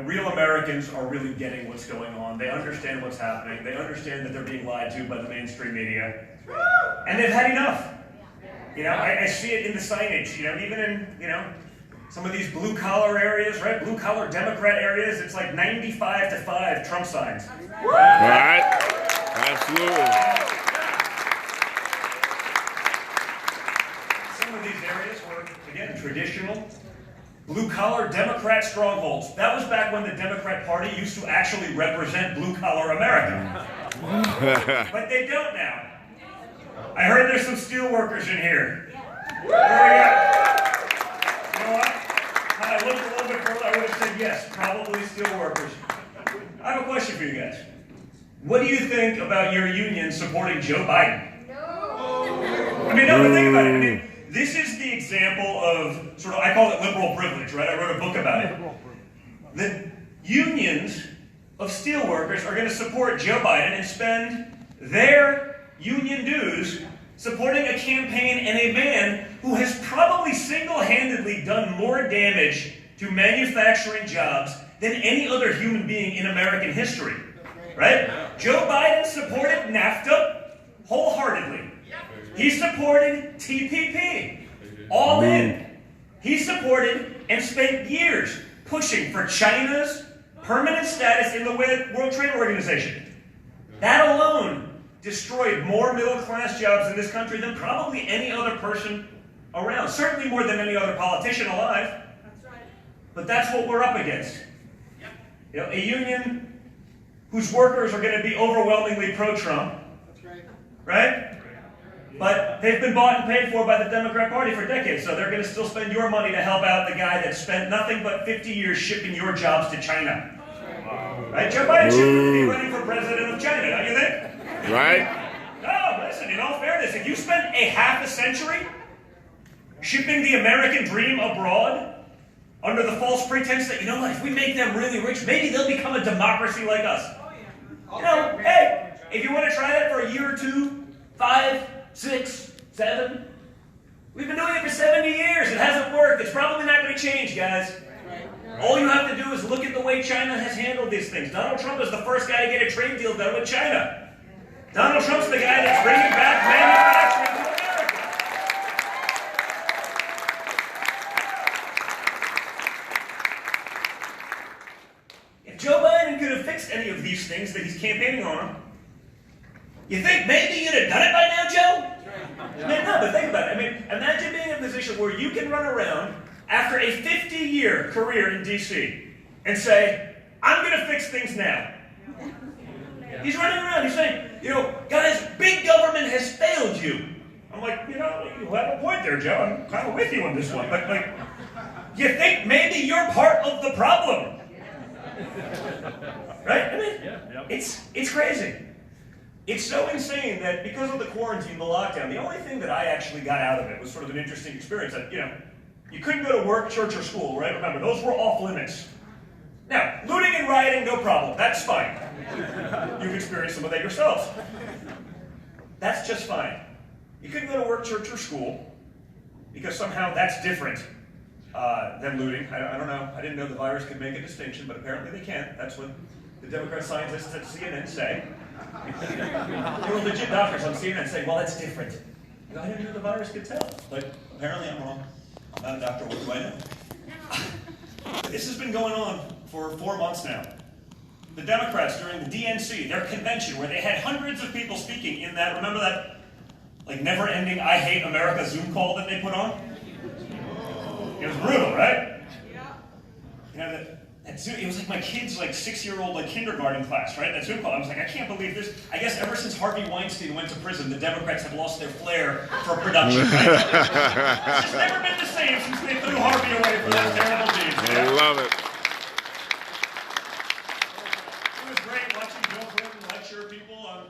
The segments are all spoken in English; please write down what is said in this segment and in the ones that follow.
Real Americans are really getting what's going on. They understand what's happening. They understand that they're being lied to by the mainstream media. And they've had enough. I see it in the signage, even in, some of these blue-collar areas, right? Blue-collar Democrat areas, it's like 95-5 Trump signs. Right? Absolutely. Some of these areas were, again, traditional blue-collar Democrat strongholds. That was back when the Democrat Party used to actually represent blue-collar America. But they don't now. I heard there's some steel workers in here. What do we got? You know what? Had I looked a little bit further, I would have said yes, probably steel workers. I have a question for you guys. What do you think about your union supporting Joe Biden? No, but think about it. This is the example of sort of, I call it liberal privilege, right? I wrote a book about it. The unions of steelworkers are going to support Joe Biden and spend their union dues supporting a campaign and a man who has probably single-handedly done more damage to manufacturing jobs than any other human being in American history, right? Joe Biden supported NAFTA wholeheartedly. He supported TPP, all in. He supported and spent years pushing for China's permanent status in the World Trade Organization. That alone destroyed more middle-class jobs in this country than probably any other person around. Certainly more than any other politician alive. That's right. But that's what we're up against. Yep. A union whose workers are going to be overwhelmingly pro-Trump. That's right. Right? But they've been bought and paid for by the Democrat Party for decades, so they're going to still spend your money to help out the guy that spent nothing but 50 years shipping your jobs to China. Right? Joe Biden should be running for president of China, don't you think? Right? No, listen, in all fairness, if you spent a half a century shipping the American dream abroad under the false pretense that, if we make them really rich, maybe they'll become a democracy like us. Hey, if you want to try that for a year or two, 5, 6, 7, we've been doing it for 70 years. It hasn't worked. It's probably not going to change, guys. All you have to do is look at the way China has handled these things. Donald Trump is the first guy to get a trade deal done with China. Donald Trump's the guy that's bringing back manufacturing to America. If Joe Biden could have fixed any of these things that he's campaigning on, you think maybe you'd have done it by now, Joe? No, but think about it. Imagine being in a position where you can run around after a 50-year career in D.C. and say, I'm going to fix things now. He's running around, he's saying, guys, big government has failed you. I'm like, you have a point there, Joe. I'm kind of with you on this one. But, you think maybe you're part of the problem. Right? It's crazy. It's so insane that because of the quarantine, the lockdown, the only thing that I actually got out of it was sort of an interesting experience. That, you couldn't go to work, church, or school, right? Remember, those were off limits. Now, looting and rioting, no problem. That's fine. You've experienced some of that yourselves. That's just fine. You couldn't go to work, church, or school because somehow that's different than looting. I don't know. I didn't know the virus could make a distinction, but apparently they can. That's what the Democrat scientists at CNN say. They were legit doctors on CNN saying, well, that's different. I didn't know the virus could tell, but apparently I'm wrong. I'm not a doctor. What do I know? This has been going on for 4 months now. The Democrats during the DNC, their convention, where they had hundreds of people speaking in that, remember that never-ending I Hate America Zoom call that they put on? It was brutal, right? Yeah. That Zoom, it was like my kid's 6-year-old kindergarten class, right? That Zoom call. I was like, I can't believe this. I guess ever since Harvey Weinstein went to prison, the Democrats have lost their flair for production, right? It's just never been the same since they threw Harvey away for that terrible deed. I love it. It was great watching Bill Clinton lecture people on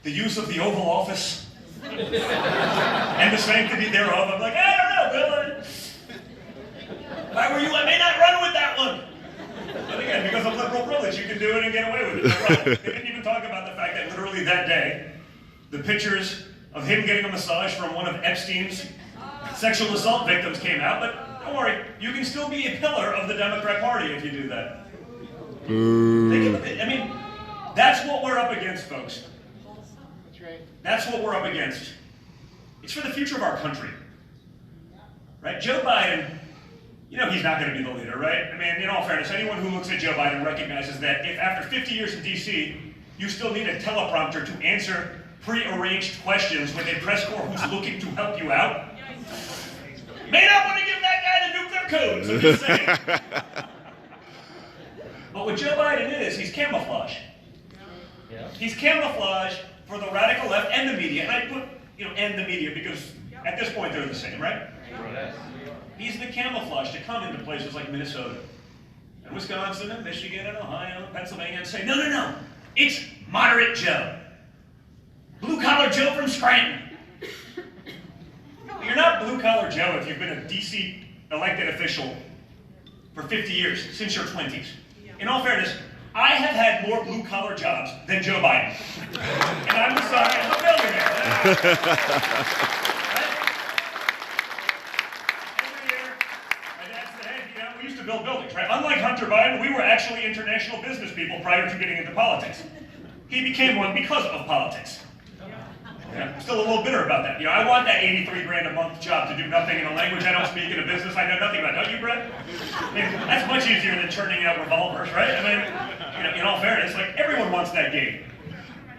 the use of the Oval Office and the sanctity thereof. I'm like, I don't know, Bill. If I were you, I may not run with that one. But again, because of liberal privilege, you can do it and get away with it. No problem. They didn't even talk about the fact that literally that day, the pictures of him getting a massage from one of Epstein's sexual assault victims came out, but Don't worry, you can still be a pillar of the Democrat Party if you do that. Boo. I mean, that's what we're up against, folks. That's right. That's what we're up against. It's for the future of our country. Right? Joe Biden, you know he's not going to be the leader, right? I mean, in all fairness, anyone who looks at Joe Biden recognizes that if after 50 years in D.C., you still need a teleprompter to answer pre-arranged questions with a press corps who's looking to help you out, you may not want to give that guy the nuclear codes, I'm just saying. But what Joe Biden is, he's camouflage. He's camouflage for the radical left and the media. And I put, and the media because at this point they're the same, right? He's the camouflage to come into places like Minnesota and Wisconsin and Michigan and Ohio and Pennsylvania and say, no, it's moderate Joe. Blue-collar Joe from Scranton. You're not blue-collar Joe if you've been a D.C. elected official for 50 years, since your 20s. In all fairness, I have had more blue-collar jobs than Joe Biden. And I'm sorry, I'm a billionaire. Every year, my dad said, hey, we used to build buildings, right? Unlike Hunter Biden, we were actually international business people prior to getting into politics. He became one because of politics. Yeah, I'm still a little bitter about that. I want that 83 grand a month job to do nothing in a language I don't speak, in a business I know nothing about. Don't you, Brett? I mean, that's much easier than churning out revolvers, right? I mean, in all fairness, like, everyone wants that gig.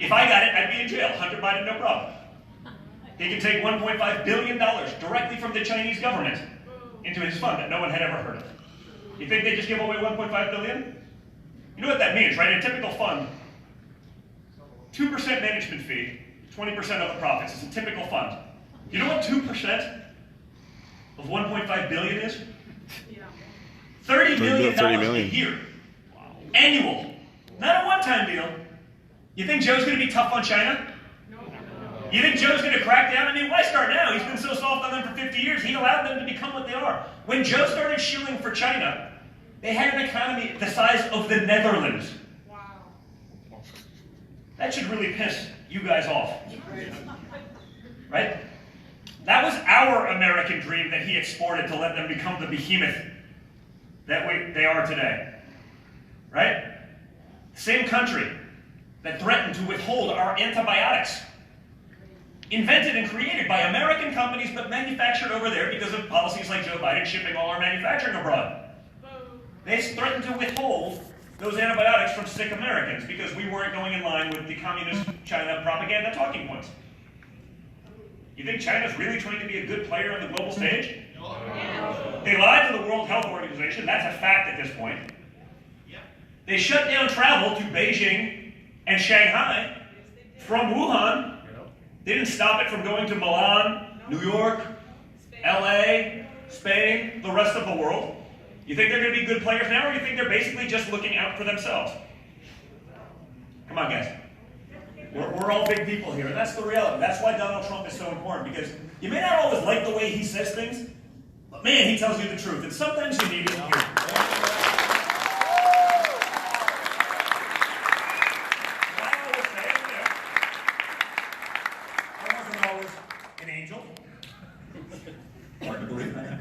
If I got it, I'd be in jail. Hunter Biden, no problem. He could take $1.5 billion directly from the Chinese government into his fund that no one had ever heard of. You think they just give away $1.5 billion? You know what that means, right? In a typical fund, 2% management fee, 20% of the profits. It's a typical fund. You know what 2% of 1.5 billion is? $30 million a year. Annual. Not a one-time deal. You think Joe's going to be tough on China? You think Joe's going to crack down? I mean, why start now? He's been so soft on them for 50 years. He allowed them to become what they are. When Joe started shilling for China, they had an economy the size of the Netherlands. That should really piss you guys off. Right? That was our American dream that he exported to let them become the behemoth that they are today. Right? Same country that threatened to withhold our antibiotics. Invented and created by American companies, but manufactured over there because of policies like Joe Biden shipping all our manufacturing abroad. They threatened to withhold those antibiotics from sick Americans because we weren't going in line with the communist China propaganda talking points. You think China's really trying to be a good player on the global stage? They lied to the World Health Organization. That's a fact at this point. They shut down travel to Beijing and Shanghai from Wuhan. They didn't stop it from going to Milan, New York, LA, Spain, the rest of the world. You think they're going to be good players now, or you think they're basically just looking out for themselves? Come on, guys. We're all big people here, and that's the reality. That's why Donald Trump is so important, because you may not always like the way he says things, but man, he tells you the truth, and sometimes you need to hear it. I wasn't always an angel. Hard to believe that.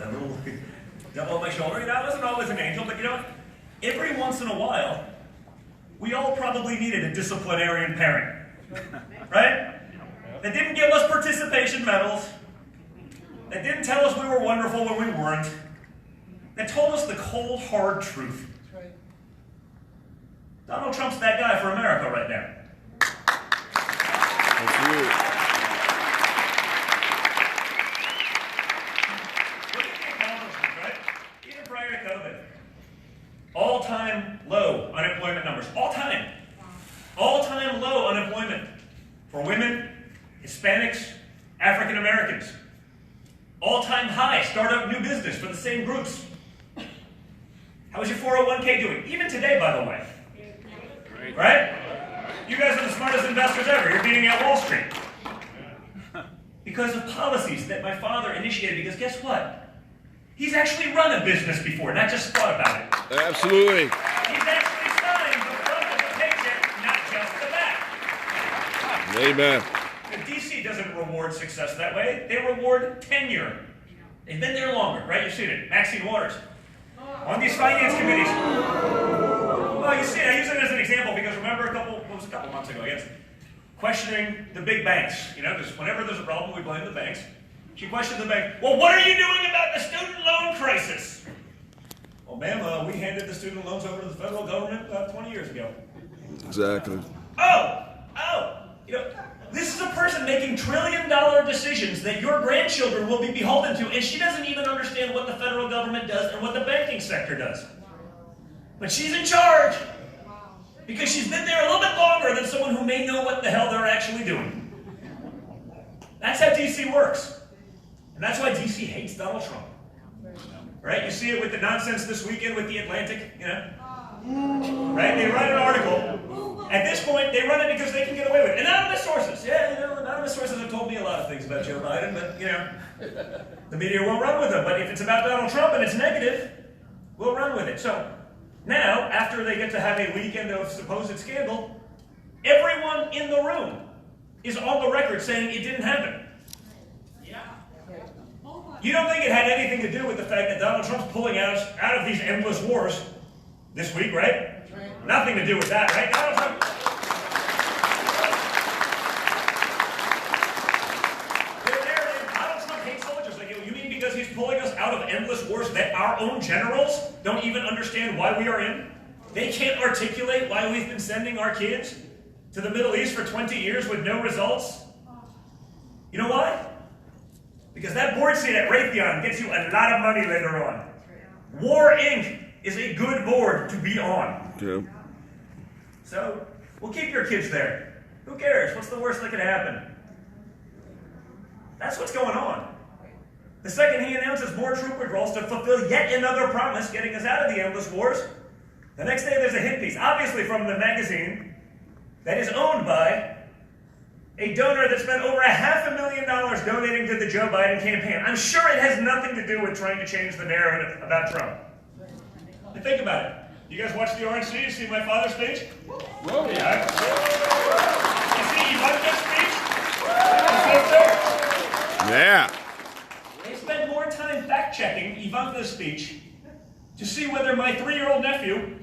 That little devil on my shoulder. I wasn't always an angel, but every once in a while, we all probably needed a disciplinarian parent, right? That didn't give us participation medals, that didn't tell us we were wonderful when we weren't, that told us the cold, hard truth. Donald Trump's that guy for America right now. Absolutely. All-time low unemployment numbers. All-time. All-time low unemployment for women, Hispanics, African Americans. All-time high startup new business for the same groups. How is your 401k doing? Even today, by the way. Right? You guys are the smartest investors ever. You're beating out Wall Street. Because of policies that my father initiated. Because guess what? He's actually run a business before, not just thought about it. Absolutely. He's actually signed the front of the paycheck, not just the back. Amen. The DC doesn't reward success that way. They reward tenure. They've been there longer, right? You've seen it. Maxine Waters. On these finance committees. Well, you see it. I use it as an example because remember a couple months ago, I guess, questioning the big banks. You know, because whenever there's a problem, we blame the banks. She questioned the bank. Well, what are you doing about the student loan crisis? Well, ma'am, we handed the student loans over to the federal government about 20 years ago. Exactly. You know, this is a person making trillion-dollar decisions that your grandchildren will be beholden to, and she doesn't even understand what the federal government does and what the banking sector does. But she's in charge because she's been there a little bit longer than someone who may know what the hell they're actually doing. That's how DC works. And that's why DC hates Donald Trump. Right? You see it with the nonsense this weekend with The Atlantic, you know? Right? They write an article. At this point, they run it because they can get away with it. Anonymous sources. Yeah, you know, anonymous sources have told me a lot of things about Joe Biden, but, you know, the media won't run with them. But if it's about Donald Trump and it's negative, we'll run with it. So now, after they get to have a weekend of supposed scandal, everyone in the room is on the record saying it didn't happen. You don't think it had anything to do with the fact that Donald Trump's pulling out of these endless wars this week, right? Nothing to do with that, right? Donald Trump hates soldiers. Like, you mean because he's pulling us out of endless wars that our own generals don't even understand why we are in? They can't articulate why we've been sending our kids to the Middle East for 20 years with no results? You know why? Because that board seat at Raytheon gets you a lot of money later on. War Inc. is a good board to be on. Yep. So, we'll keep your kids there. Who cares? What's the worst that could happen? That's what's going on. The second he announces more troop withdrawals to fulfill yet another promise, getting us out of the endless wars, the next day there's a hit piece, obviously from the magazine, that is owned by a donor that spent over $500,000 donating to the Joe Biden campaign. I'm sure it has nothing to do with trying to change the narrative about Trump. And think about it. You guys watch the RNC? You see my father's speech? Whoa. Yeah. You see Ivanka's speech? It's there. Yeah. They spent more time fact-checking Ivanka's speech to see whether my 3-year-old nephew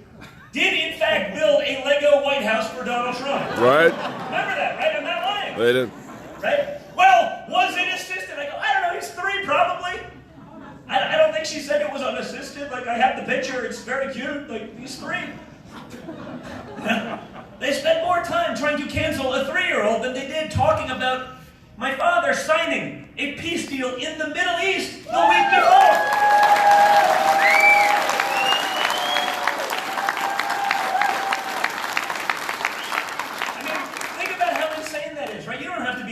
did in fact build a Lego White House for Donald Trump. Right? Remember that, right? I'm not lying. They did. Right? Well, was it assisted? I go, I don't know, he's 3 probably. I don't think she said it was unassisted. Like, I have the picture, it's very cute. Like, he's 3. They spent more time trying to cancel a 3-year-old than they did talking about my father signing a peace deal in the Middle East the week before.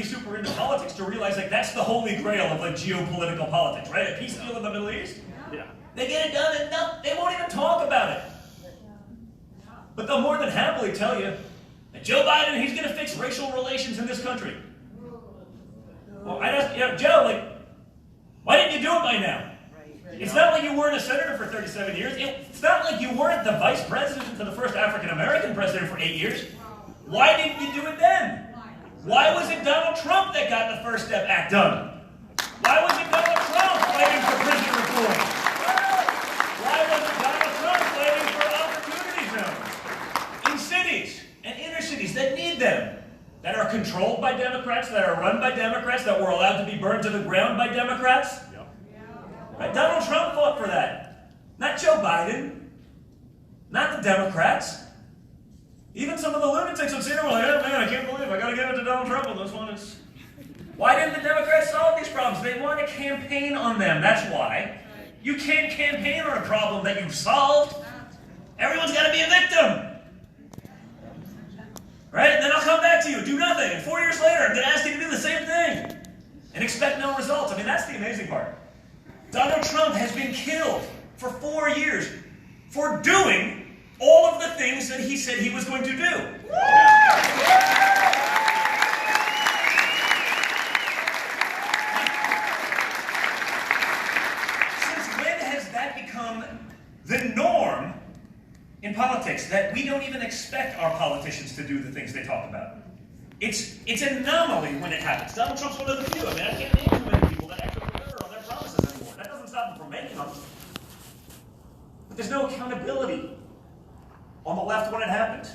Super into politics to realize like that's the holy grail of like geopolitical politics, right? A peace deal in the Middle East. Yeah. They get it done and they won't even talk about it. But they'll more than happily tell you that Joe Biden, he's going to fix racial relations in this country. Well, I just, Joe, like, why didn't you do it by now? It's not like you weren't a senator for 37 years. It's not like you weren't the vice president to the first African American president for 8 years. Why didn't you do it then? Why was it Donald Trump that got the First Step Act done? Why was it Donald Trump fighting for prison reform? Why was it Donald Trump fighting for opportunity zones in cities and inner cities that need them, that are controlled by Democrats, that are run by Democrats, that were allowed to be burned to the ground by Democrats? Right? Donald Trump fought for that, not Joe Biden, not the Democrats. Even some of the lunatics on CNN were like, oh man, I can't believe I got to give it to Donald Trump on this one. Why didn't the Democrats solve these problems? They want to campaign on them, that's why. You can't campaign on a problem that you've solved. Everyone's got to be a victim. Right? And then I'll come back to you, do nothing. And 4 years later, I'm going to ask you to do the same thing. And expect no results. I mean, that's the amazing part. Donald Trump has been killed for 4 years for doing all of the things that he said he was going to do. Since when has that become the norm in politics, that we don't even expect our politicians to do the things they talk about? It's an anomaly when it happens. Donald Trump's one of the few. I mean, I can't name too many people that actually deliver on their promises anymore. stop them from making them. But there's no accountability on the left when it happens.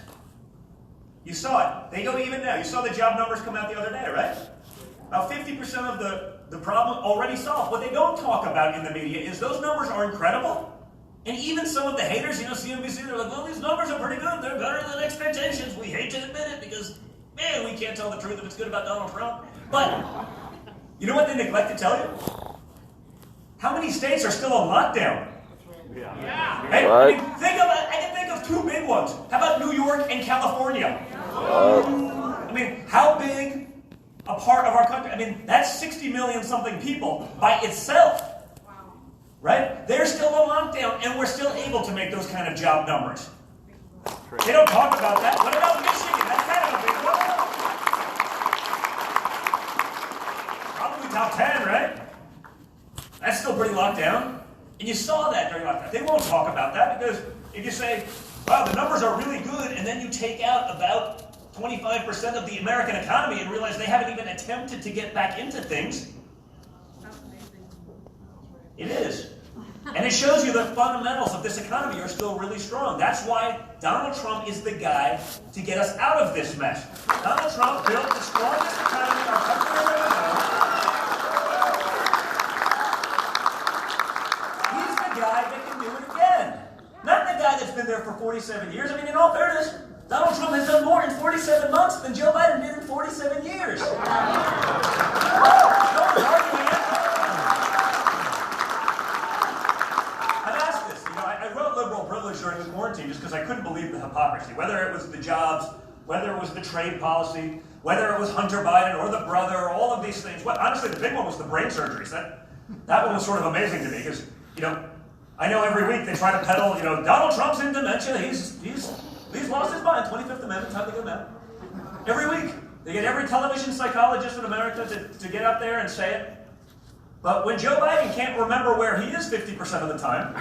You saw it. They go even now. You saw the job numbers come out the other day, right? About 50% of the problem already solved. What they don't talk about in the media is those numbers are incredible. And even some of the haters, CNBC, they're like, well, these numbers are pretty good. They're better than expectations. We hate to admit it because, man, we can't tell the truth if it's good about Donald Trump. But you know what they neglect to tell you? How many states are still on lockdown? Yeah. Hey, Right. I can think of two big ones. How about New York and California? I mean, how big a part of our country? I mean, that's 60 million something people by itself. Right? They're still on lockdown, and we're still able to make those kind of job numbers. They don't talk about that. What about Michigan? That's kind of a big one. Probably top 10, right? That's still pretty locked down. And you saw that during lockdown. They won't talk about that because if you say, wow, the numbers are really good, and then you take out about 25% of the American economy and realize they haven't even attempted to get back into things. It is. And it shows you the fundamentals of this economy are still really strong. That's why Donald Trump is the guy to get us out of this mess. Donald Trump built the strongest economy our country has ever known. He's the guy that can do it again. Not the guy that's been there for 47 years. I mean, in all fairness, Donald Trump has done more in 47 months than Joe Biden did in 47 years. No one's arguing it. During the quarantine just because I couldn't believe the hypocrisy. Whether it was the jobs, whether it was the trade policy, whether it was Hunter Biden or the brother, all of these things. Well, honestly, the big one was the brain surgeries. That one was sort of amazing to me because, I know every week they try to peddle, Donald Trump's in dementia. He's lost his mind. 25th Amendment, time to go now. Every week. They get every television psychologist in America to get up there and say it. But when Joe Biden can't remember where he is 50% of the time,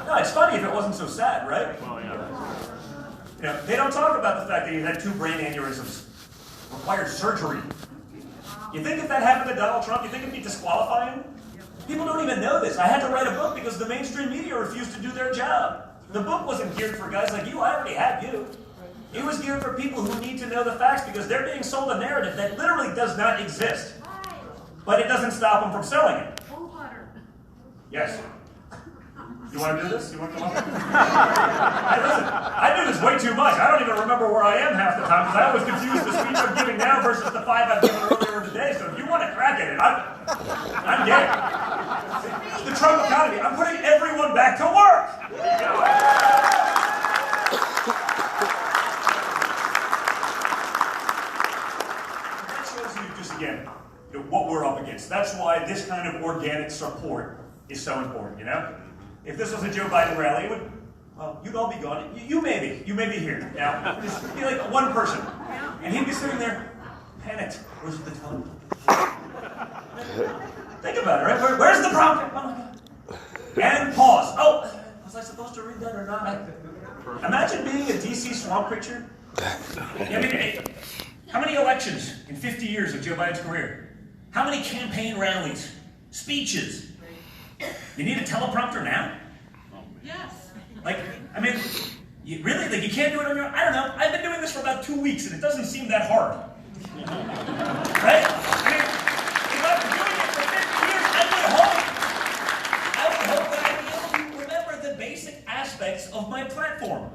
no, it's funny if it wasn't so sad, right? Well, yeah. They don't talk about the fact that he had 2 brain aneurysms, required surgery. You think if that happened to Donald Trump, you think it'd be disqualifying? People don't even know this. I had to write a book because the mainstream media refused to do their job. The book wasn't geared for guys like you. I already have you. It was geared for people who need to know the facts because they're being sold a narrative that literally does not exist. But it doesn't stop them from selling it. Yes. You want to do this? You want to come up? Hey, listen, I do this way too much. I don't even remember where I am half the time because I always confuse the speech I'm giving now versus the 5 I've given earlier today. So if you want to crack at it, I'm game. The Trump economy. I'm putting everyone back to work. There you go. That shows you just again. What we're up against. That's why this kind of organic support is so important, If this was a Joe Biden rally, you'd all be gone. You may be here. Now, just be like one person. And he'd be sitting there, panicked. Where's the telephone? Think about it, right? Where's the prompt? Oh my God. And pause. Oh, was I supposed to read that or not? Imagine being a DC swamp creature. How many elections in 50 years of Joe Biden's career? How many campaign rallies, speeches? You need a teleprompter now? Yes. You can't do it on your own? I don't know. I've been doing this for about 2 weeks and it doesn't seem that hard. Right? If I've been doing it for 50 years, I would hope that I'd be able to remember the basic aspects of my platform.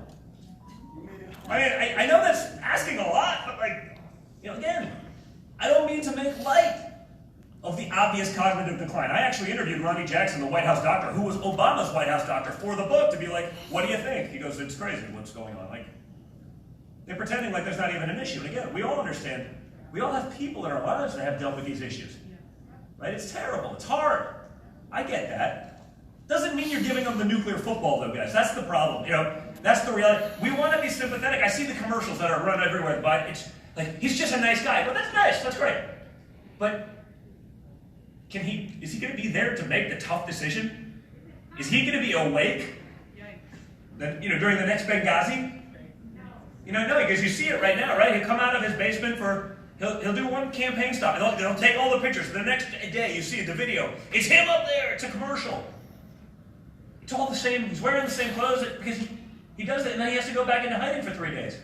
I know that's asking a lot, but again, I don't mean to make light of the obvious cognitive decline. I actually interviewed Ronnie Jackson, the White House doctor, who was Obama's White House doctor, for the book to be like, what do you think? He goes, it's crazy what's going on. They're pretending like there's not even an issue. And again, we all understand. We all have people in our lives that have dealt with these issues. Right? It's terrible. It's hard. I get that. Doesn't mean you're giving them the nuclear football, though, guys. That's the problem. That's the reality. We want to be sympathetic. I see the commercials that are run everywhere, but it's he's just a nice guy. Well, that's nice. That's great. But is he going to be there to make the tough decision? Is he going to be awake? During the next Benghazi? No, because you see it right now, right? He'll come out of his basement for He'll do one campaign stop. They'll take all the pictures. The next day, you see the video. It's him up there. It's a commercial. It's all the same. He's wearing the same clothes because he does it, and then he has to go back into hiding for 3 days.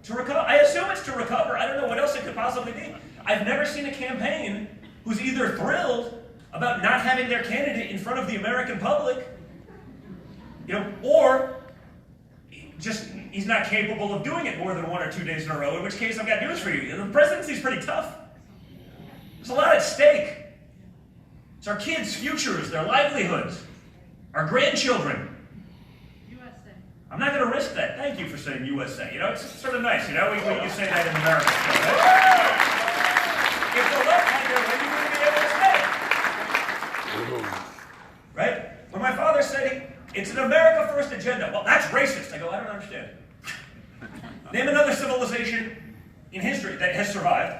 To recover. I assume it's to recover. I don't know what else it could possibly be. I've never seen a campaign who's either thrilled about not having their candidate in front of the American public, or just he's not capable of doing it more than 1 or 2 days in a row, in which case I've got news for you. The presidency's pretty tough. There's a lot at stake. It's our kids' futures, their livelihoods, our grandchildren. USA. I'm not going to risk that. Thank you for saying USA. It's sort of nice, you say that in America. If the left had their way, you wouldn't be able to say it. Right? When my father said it's an America First agenda, well, that's racist. I go, I don't understand. Name another civilization in history that has survived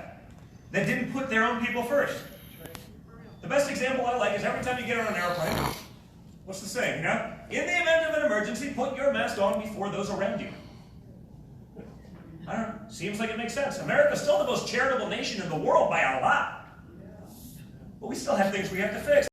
that didn't put their own people first. The best example I like is every time you get on an airplane, what's the saying, In the event of an emergency, put your mask on before those around you. I don't know. Seems like it makes sense. America's still the most charitable nation in the world by a lot. But we still have things we have to fix.